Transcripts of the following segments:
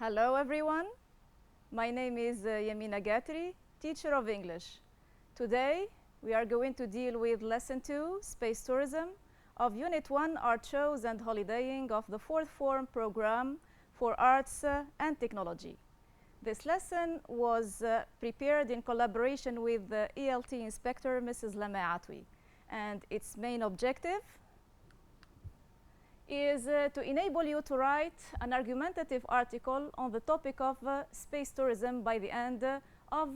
Hello everyone, my name is Yamina Gatri, teacher of English. Today we are going to deal with Lesson 2, Space Tourism, of Unit 1, Art Shows and Holidaying of the 4th Form Program for Arts and Technology. This lesson was prepared in collaboration with the ELT inspector, Mrs. Lama Atwi, and its main objective is to enable you to write an argumentative article on the topic of space tourism by the end of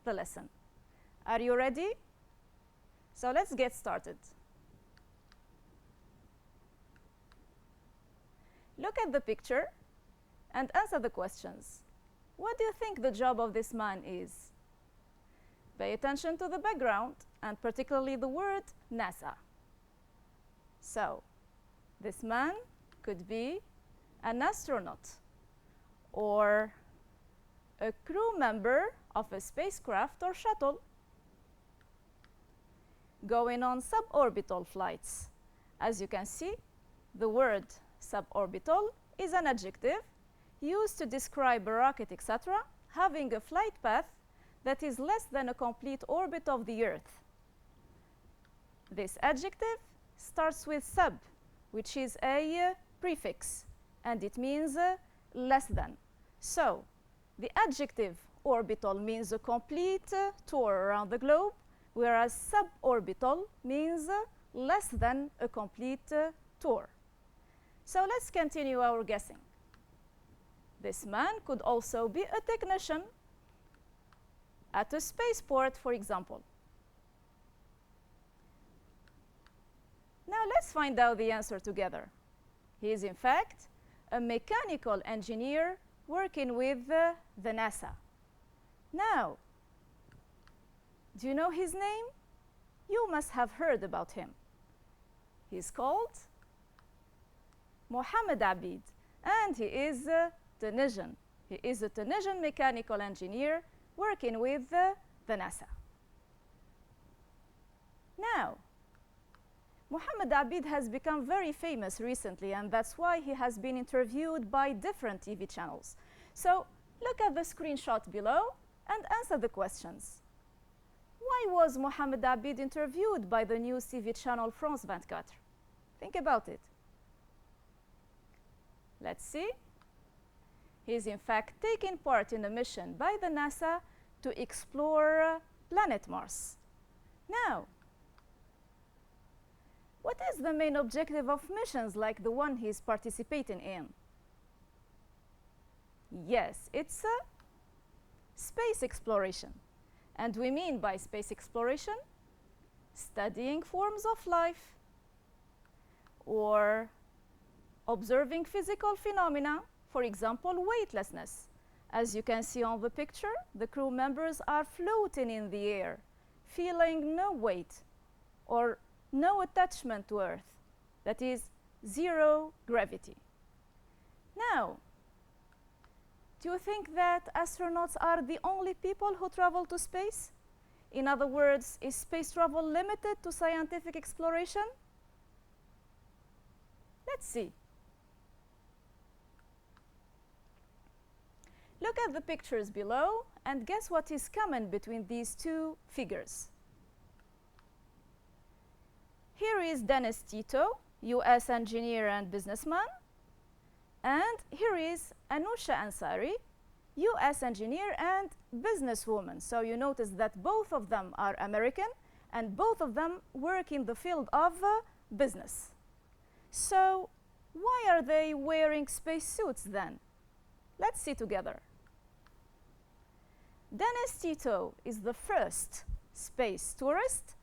the lesson. Are you ready? So let's get started. Look at the picture and answer the questions. What do you think the job of this man is? Pay attention to the background and particularly the word NASA. So, this man could be an astronaut or a crew member of a spacecraft or shuttle going on suborbital flights. As you can see, the word suborbital is an adjective used to describe a rocket, etc., having a flight path that is less than a complete orbit of the Earth. This adjective starts with sub, which is a prefix, and it means less than. So, the adjective orbital means a complete tour around the globe, whereas suborbital means less than a complete tour. So, let's continue our guessing. This man could also be a technician at a spaceport, for example. Now let's find out the answer together. He is in fact a mechanical engineer working with the NASA. Now, do you know his name? You must have heard about him. He's called Mohammed Abid, and he is Tunisian. He is a Tunisian mechanical engineer working with the NASA. Now, Mohammed Abid has become very famous recently, and that's why he has been interviewed by different TV channels. So look at the screenshot below and answer the questions. Why was Mohammed Abid interviewed by the news TV channel France 24? Think about it. Let's see. He is in fact taking part in a mission by the NASA to explore planet Mars. Now, what is the main objective of missions like the one he is participating in? Yes, it's space exploration. And we mean by space exploration, studying forms of life or observing physical phenomena, for example, weightlessness. As you can see on the picture, the crew members are floating in the air, feeling no weight or no attachment to Earth, that is, zero gravity. Now, do you think that astronauts are the only people who travel to space? In other words, is space travel limited to scientific exploration? Let's see. Look at the pictures below and guess what is common between these two figures. Here is Dennis Tito, US engineer and businessman, and here is Anusha Ansari, US engineer and businesswoman. So you notice that both of them are American and both of them work in the field of business. So why are they wearing spacesuits then? Let's see together. Dennis Tito is the first space tourist.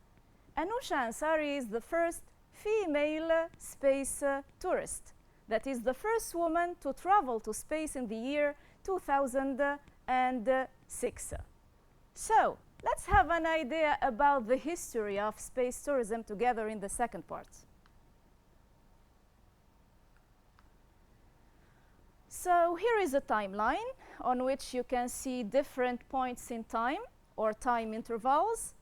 Anusha Ansari is the first female space tourist. That is the first woman to travel to space in the year 2006. So, let's have an idea about the history of space tourism together in the second part. So, here is a timeline on which you can see different points in time or time intervals.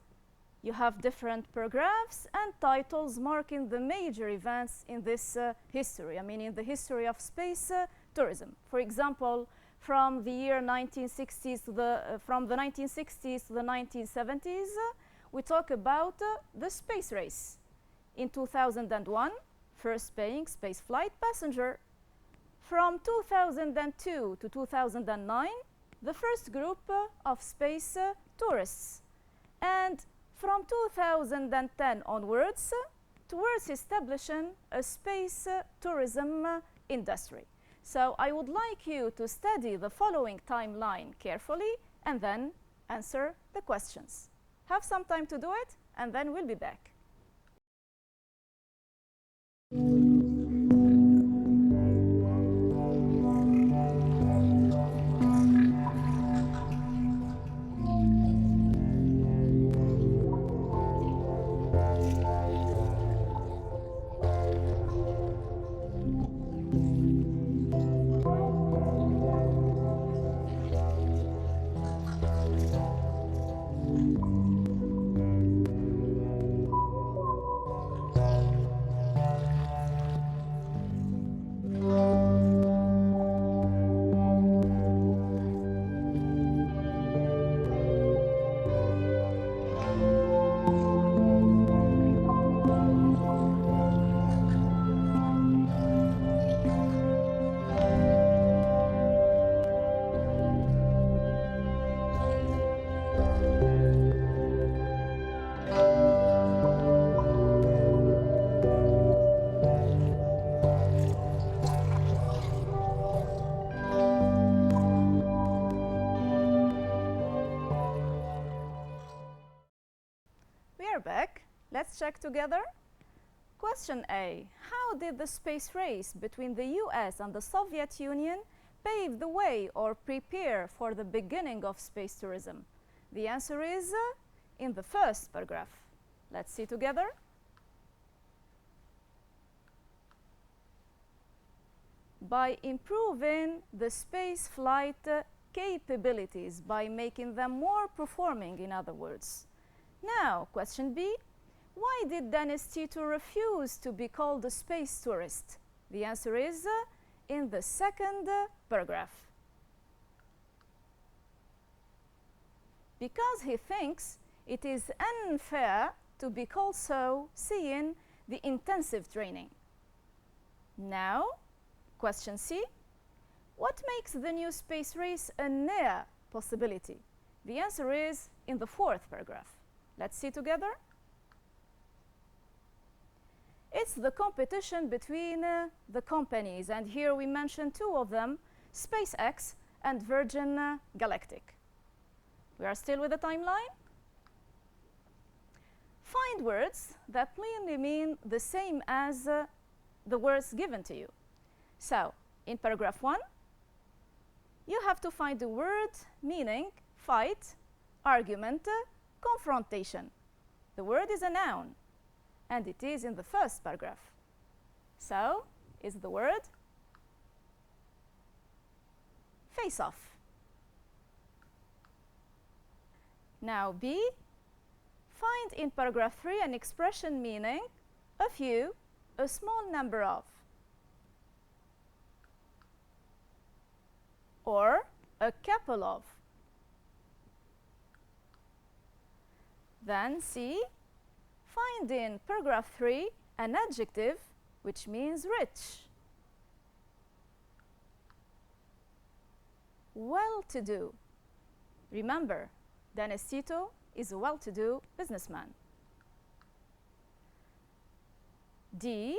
You have different paragraphs and titles marking the major events in this history, I mean in the history of space tourism. For example, from the year 1960s to from the 1960s to the 1970s, we talk about the space race. In 2001, first paying spaceflight passenger. From 2002 to 2009, the first group of space tourists. And from 2010 onwards, towards establishing a space tourism industry. So I would like you to study the following timeline carefully and then answer the questions. Have some time to do it, and then we'll be back. Back. Let's check together. Question A. How did the space race between the US and the Soviet Union pave the way or prepare for the beginning of space tourism? The answer is in the first paragraph. Let's see together. By improving the space flight capabilities, by making them more performing, in other words. Now, question B, why did Dennis Tito refuse to be called a space tourist? The answer is in the second paragraph. Because he thinks it is unfair to be called so, seeing the intensive training. Now, question C, what makes the new space race a near possibility? The answer is in the fourth paragraph. Let's see together. It's the competition between the companies, and here we mention two of them, SpaceX and Virgin Galactic. We are still with the timeline. Find words that clearly mean the same as the words given to you. So, in paragraph 1, you have to find the word meaning fight, argument, confrontation. The word is a noun, and it is in the first paragraph. So, is the word face-off. Now B, find in paragraph 3 an expression meaning a few, a small number of, or a couple of. Then C, find in paragraph 3 an adjective which means rich, well-to-do. Remember, Dennis Tito is a well-to-do businessman. D,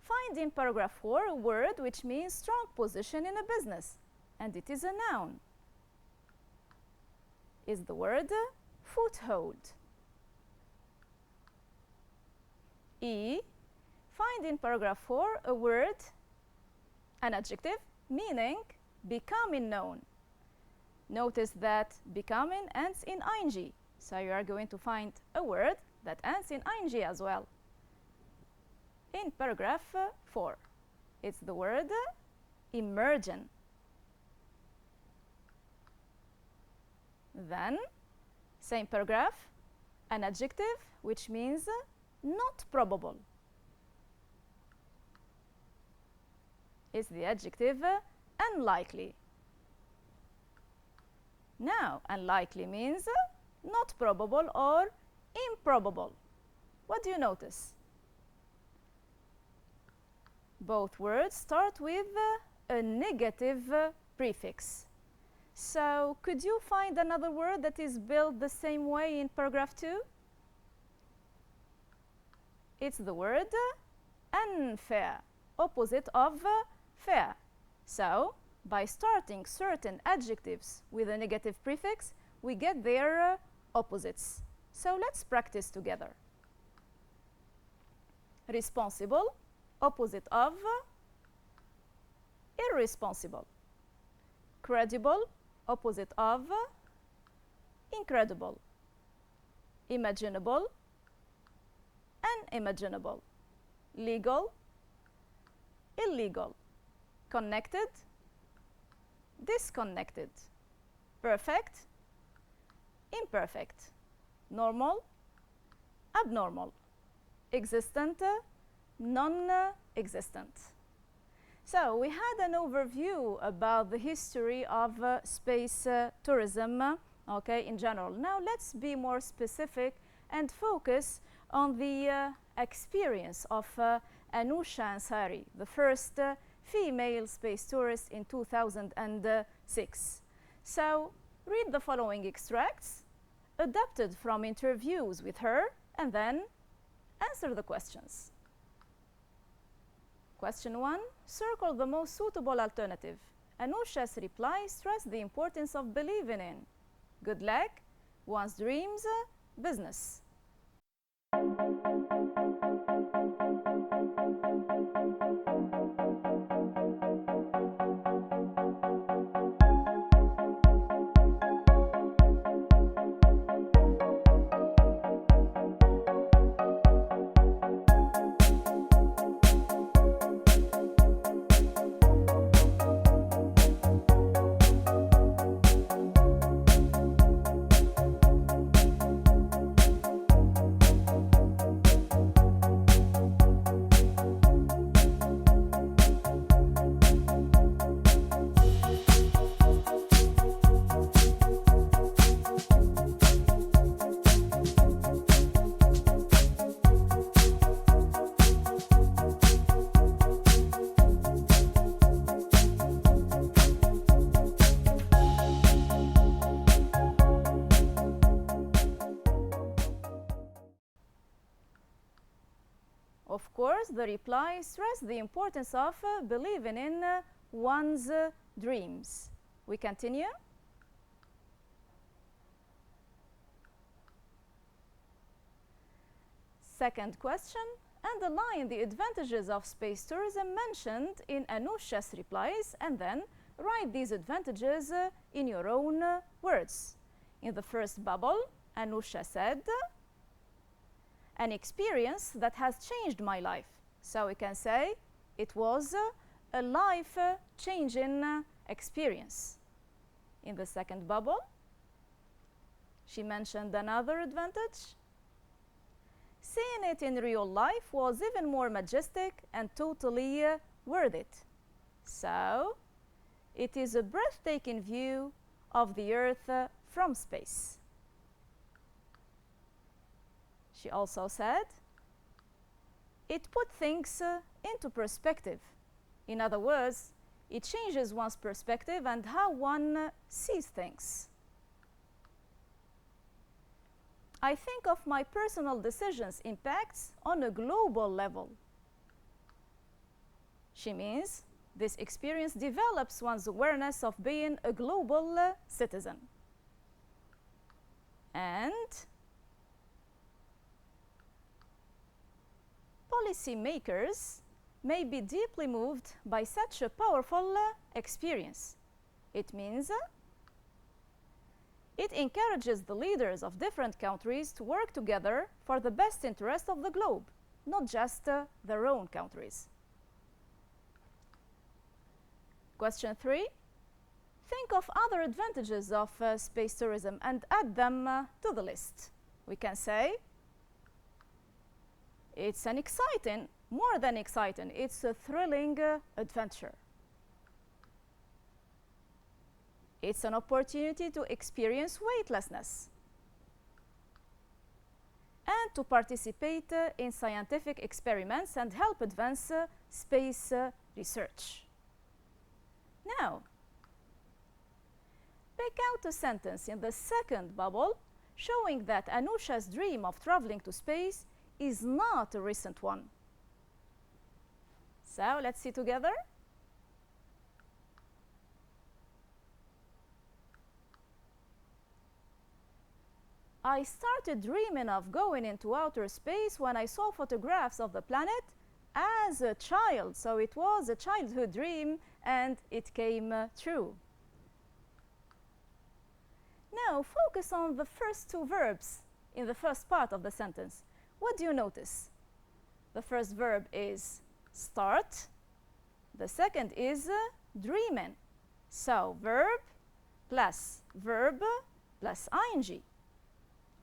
find in paragraph 4 a word which means strong position in a business, and it is a noun. Is the word foothold. E, find in paragraph 4 a word, an adjective, meaning becoming known. Notice that becoming ends in ing, so you are going to find a word that ends in ing as well. In paragraph 4, it's the word emergent. Then, same paragraph, an adjective which means not probable. Is the adjective unlikely. Now, unlikely means not probable or improbable. What do you notice? Both words start with a negative prefix. So, could you find another word that is built the same way in paragraph 2? It's the word unfair, opposite of fair. So, by starting certain adjectives with a negative prefix, we get their opposites. So, let's practice together. Responsible, opposite of irresponsible. Credible, opposite of incredible. Imaginable, unimaginable. Legal, illegal. Connected, disconnected. Perfect, imperfect. Normal, abnormal. Existent, non-existent. So we had an overview about the history of space tourism, okay, in general. Now let's be more specific and focus on the experience of Anousheh Ansari, the first female space tourist in 2006. So read the following extracts, adapted from interviews with her, and then answer the questions. Question 1, circle the most suitable alternative. Anousheh's reply stressed the importance of believing in good luck, one's dreams, business. Of course, the reply stressed the importance of believing in one's dreams. We continue. Second question, underline the advantages of space tourism mentioned in Anousheh's replies and then write these advantages in your own words. In the first bubble, Anousheh said, an experience that has changed my life. So we can say it was a life-changing experience. In the second bubble, she mentioned another advantage. Seeing it in real life was even more majestic and totally worth it. So it is a breathtaking view of the Earth from space. She also said, it put things into perspective. In other words, it changes one's perspective and how one sees things. I think of my personal decisions' impacts on a global level. She means this experience develops one's awareness of being a global citizen. And policymakers may be deeply moved by such a powerful experience. It means it encourages the leaders of different countries to work together for the best interest of the globe, not just their own countries. Question 3. Think of other advantages of space tourism and add them to the list. We can say it's an exciting, more than exciting, it's a thrilling adventure. It's an opportunity to experience weightlessness and to participate in scientific experiments and help advance space research. Now, pick out a sentence in the second bubble showing that Anusha's dream of traveling to space is not a recent one. So let's see together. I started dreaming of going into outer space when I saw photographs of the planet as a child. So it was a childhood dream and it came true. Now focus on the first two verbs in the first part of the sentence. What do you notice? The first verb is start. The second is dreaming. So verb plus ing.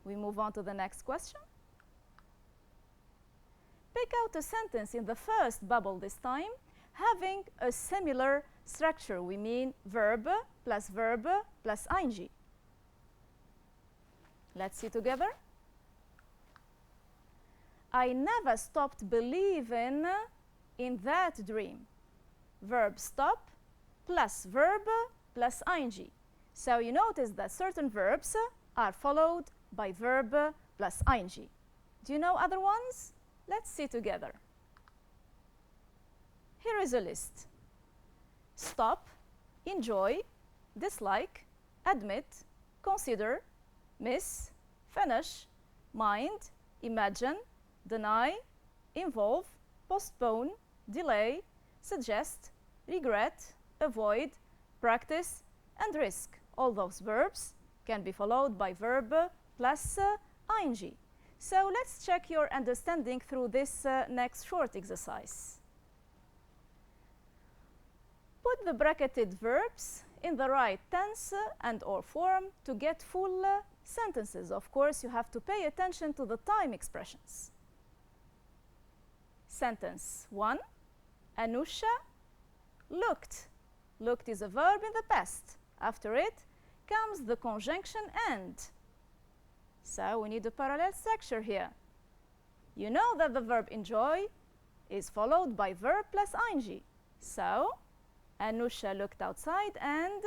We move on to the next question. Pick out a sentence in the first bubble this time having a similar structure. We mean verb plus ing. Let's see together. I never stopped believing in that dream. Verb stop plus ing. So you notice that certain verbs are followed by verb plus ing. Do you know other ones? Let's see together. Here is a list. Stop, enjoy, dislike, admit, consider, miss, finish, mind, imagine, deny, involve, postpone, delay, suggest, regret, avoid, practice, and risk. All those verbs can be followed by verb plus ing. So let's check your understanding through this next short exercise. Put the bracketed verbs in the right tense and or form to get full sentences. Of course, you have to pay attention to the time expressions. Sentence 1. Anusha looked. Looked is a verb in the past. After it comes the conjunction and. So we need a parallel structure here. You know that the verb enjoy is followed by verb plus ing. So Anusha looked outside and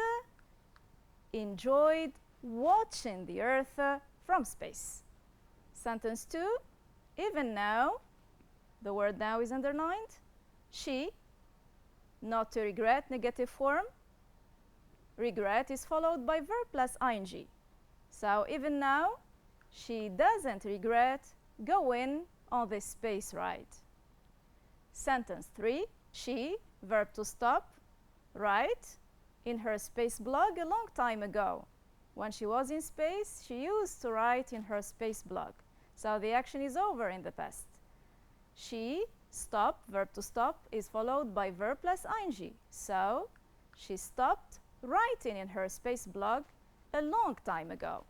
enjoyed watching the Earth from space. Sentence 2. Even now, the word now is underlined. She, not to regret, negative form. Regret is followed by verb plus ing. So even now, she doesn't regret going on this space ride. Sentence 3. She, verb to stop, write in her space blog a long time ago. When she was in space, she used to write in her space blog. So the action is over in the past. She, stop, verb to stop, is followed by verb plus ing. So she stopped writing in her space blog a long time ago.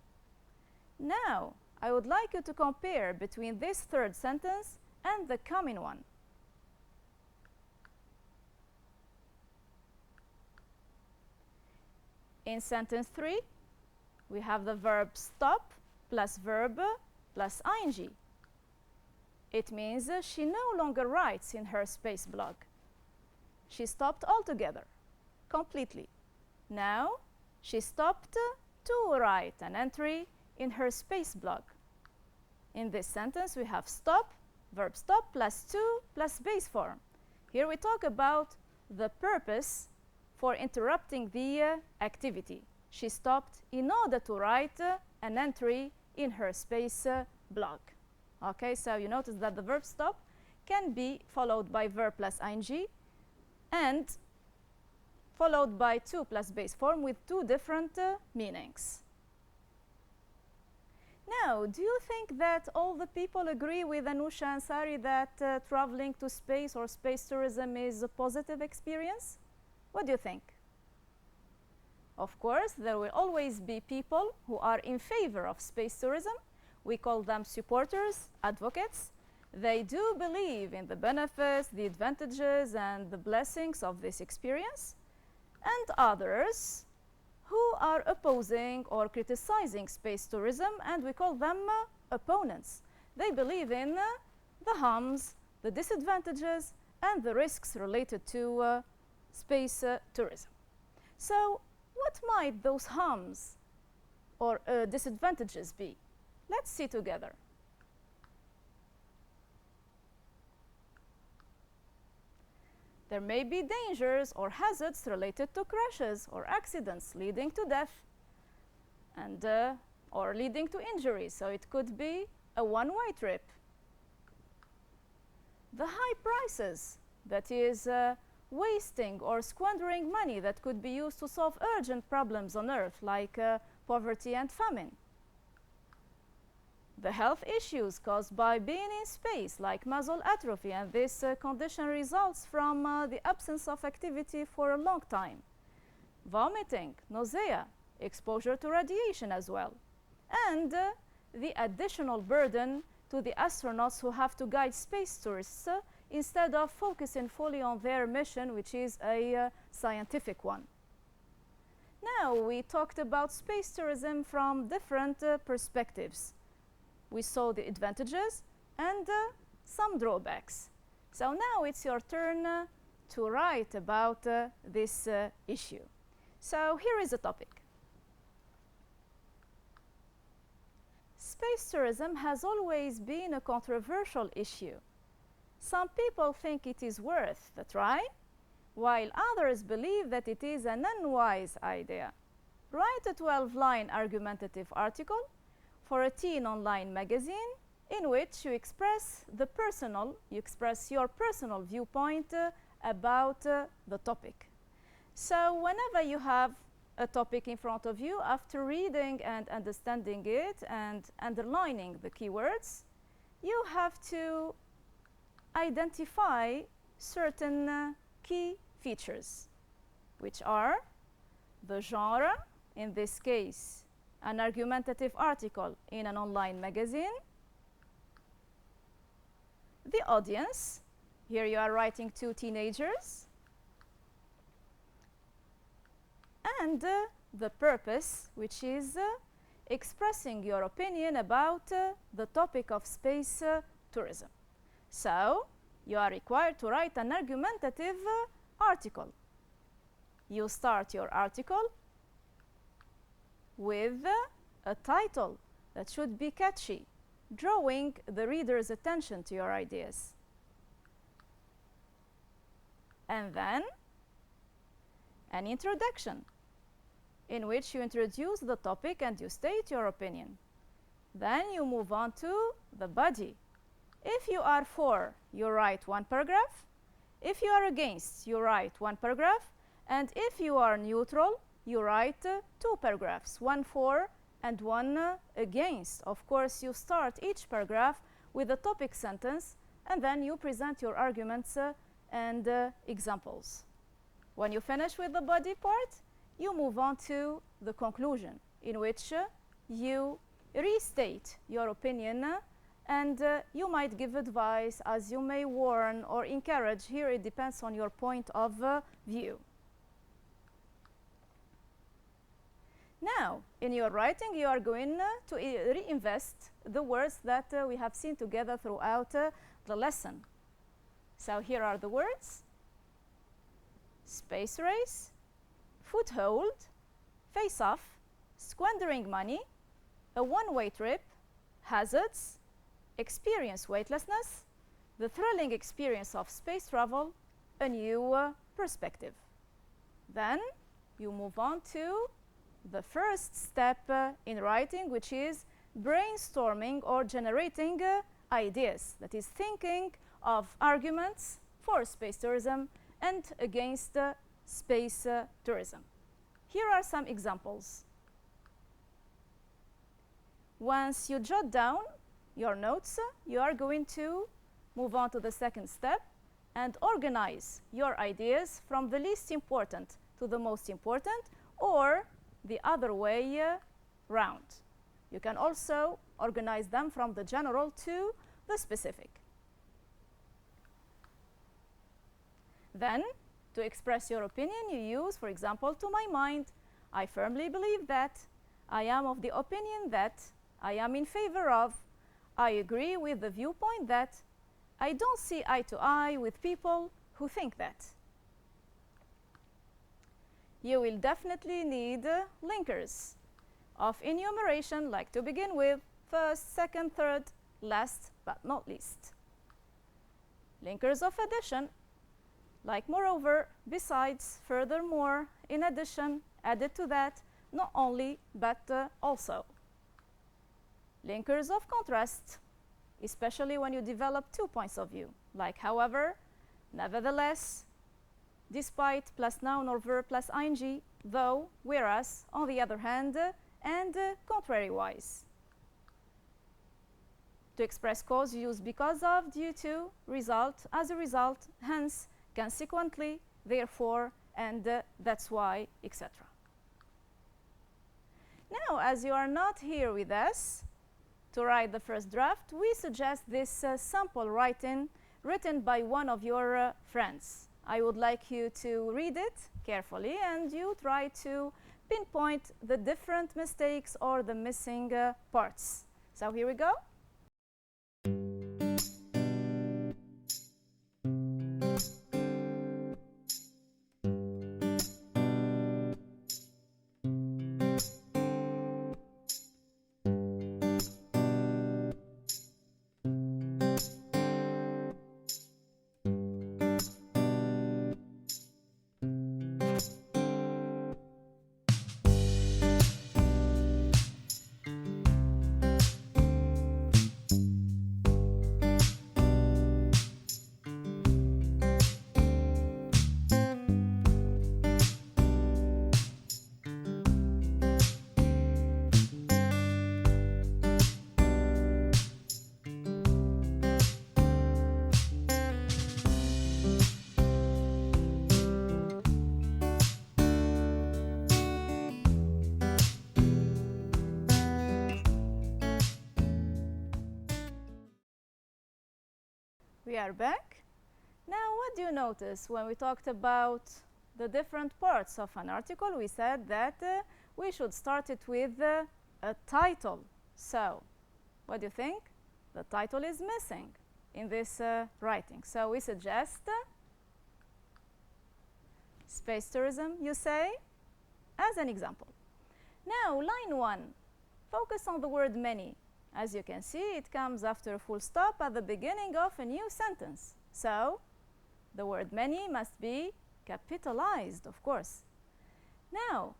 Now, I would like you to compare between this third sentence and the coming one. In sentence 3, we have the verb stop plus verb plus ing. It means she no longer writes in her space blog. She stopped altogether, completely. Now, she stopped to write an entry in her space blog. In this sentence, we have stop, verb stop, plus to, plus base form. Here we talk about the purpose for interrupting the activity. She stopped in order to write an entry in her space blog. Okay, so you notice that the verb stop can be followed by verb plus ing and followed by to plus base form with two different meanings. Now, do you think that all the people agree with Anusha Ansari that traveling to space or space tourism is a positive experience? What do you think? Of course, there will always be people who are in favor of space tourism. We call them supporters, advocates. They do believe in the benefits, the advantages, and the blessings of this experience. And others who are opposing or criticizing space tourism, and we call them opponents. They believe in the harms, the disadvantages, and the risks related to space tourism. So what might those harms or disadvantages be? Let's see together. There may be dangers or hazards related to crashes or accidents leading to death and or leading to injury, so it could be a one-way trip. The high prices, that is wasting or squandering money that could be used to solve urgent problems on Earth like poverty and famine. The health issues caused by being in space, like muscle atrophy, and this condition results from the absence of activity for a long time. Vomiting, nausea, exposure to radiation as well. And the additional burden to the astronauts who have to guide space tourists instead of focusing fully on their mission, which is a scientific one. Now, we talked about space tourism from different perspectives. We saw the advantages and some drawbacks. So now it's your turn to write about this issue. So here is the topic. Space tourism has always been a controversial issue. Some people think it is worth the try, while others believe that it is an unwise idea. Write a 12-line argumentative article for a teen online magazine in which you express your personal viewpoint about the topic. So whenever you have a topic in front of you, after reading and understanding it and underlining the keywords, you have to identify certain key features, which are the genre, in this case an argumentative article in an online magazine, the audience, here you are writing to teenagers, and the purpose, which is expressing your opinion about the topic of space tourism. So you are required to write an argumentative article. You start your article with a title that should be catchy, drawing the reader's attention to your ideas. And then an introduction in which you introduce the topic and you state your opinion. Then you move on to the body. If you are for, you write one paragraph. If you are against, you write one paragraph. And if you are neutral, you write two paragraphs, one for and one against. Of course, you start each paragraph with a topic sentence, and then you present your arguments and examples. When you finish with the body part, you move on to the conclusion, in which you restate your opinion and you might give advice, as you may warn or encourage. Here it depends on your point of view. Now, in your writing, you are going to reinvest the words that we have seen together throughout the lesson. So here are the words: space race, foothold, face-off, squandering money, a one-way trip, hazards, experience weightlessness, the thrilling experience of space travel, a new perspective. Then you move on to the first step in writing, which is brainstorming or generating ideas, that is thinking of arguments for space tourism and against space tourism. Here are some examples. Once you jot down your notes, you are going to move on to the second step and organize your ideas from the least important to the most important, or the other way round. You can also organize them from the general to the specific. Then, to express your opinion, you use, for example, to my mind, I firmly believe that, I am of the opinion that, I am in favor of, I agree with the viewpoint that, I don't see eye to eye with people who think that. You will definitely need linkers of enumeration, like to begin with, first, second, third, last but not least. Linkers of addition, like moreover, besides, furthermore, in addition, added to that, not only, but also. Linkers of contrast, especially when you develop 2 points of view, like however, nevertheless, despite plus noun or verb plus ing, though, whereas, on the other hand, and contrary-wise. To express cause, use because of, due to, result, as a result, hence, consequently, therefore, and that's why, etc. Now, as you are not here with us to write the first draft, we suggest this sample written by one of your friends. I would like you to read it carefully and you try to pinpoint the different mistakes or the missing parts. So here we go. We are back. Now, what do you notice when we talked about the different parts of an article? We said that we should start it with a title. So, what do you think? The title is missing in this writing. So, we suggest space tourism, you say, as an example. Now, line 1, focus on the word many. As you can see, it comes after a full stop at the beginning of a new sentence. So, the word many must be capitalized, of course. Now,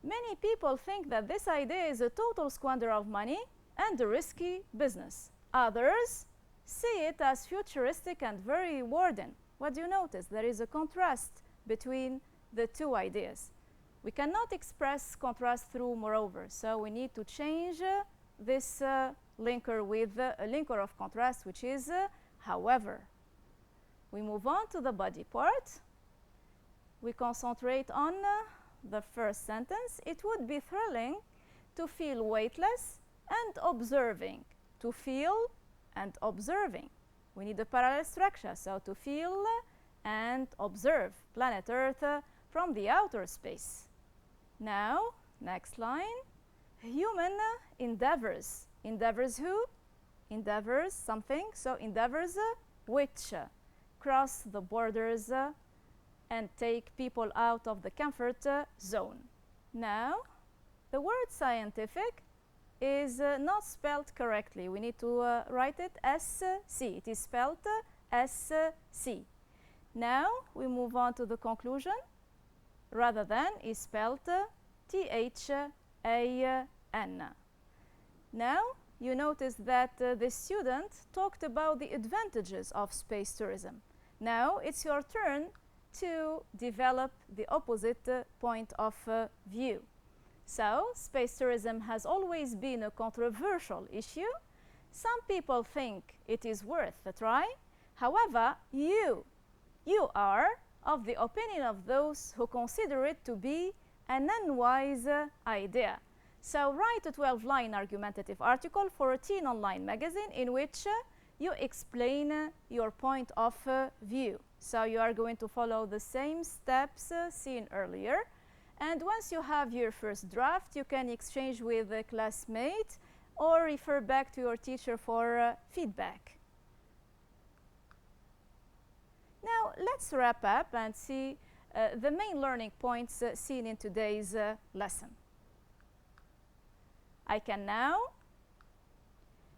many people think that this idea is a total squander of money and a risky business. Others see it as futuristic and very rewarding. What do you notice? There is a contrast between the two ideas. We cannot express contrast through moreover, so we need to change this linker with a linker of contrast, which is however. We move on to the body part. We concentrate on the first sentence. It would be thrilling to feel weightless and observing. To feel and observing. We need a parallel structure, so to feel and observe planet Earth from the outer space. Now, next line, human endeavors. Endeavors who? Endeavors something, so endeavors which cross the borders and take people out of the comfort zone. Now, the word scientific is not spelled correctly. We need to write it S-C. It is spelled S-C. Now, we move on to the conclusion. Rather than is spelled T-H-A-N. Now, you notice that the student talked about the advantages of space tourism. Now, it's your turn to develop the opposite point of view. So, space tourism has always been a controversial issue. Some people think it is worth a try. However, you are of the opinion of those who consider it to be an unwise idea. So write a 12-line argumentative article for a teen online magazine in which you explain your point of view. So you are going to follow the same steps seen earlier, And once you have your first draft, you can exchange with a classmate or refer back to your teacher for feedback. Now, let's wrap up and see the main learning points seen in today's lesson. I can now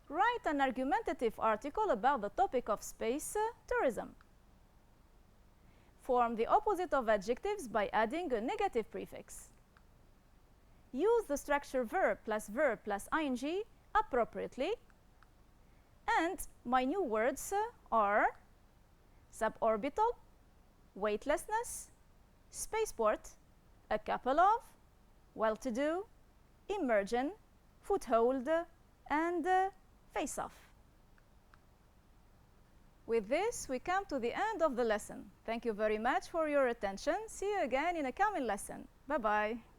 write an argumentative article about the topic of space tourism. Form the opposite of adjectives by adding a negative prefix. Use the structure verb plus ing appropriately. And my new words are suborbital, weightlessness, spaceport, a couple of, well-to-do, immersion, foothold, and face-off. With this, we come to the end of the lesson. Thank you very much for your attention. See you again in a coming lesson. Bye-bye.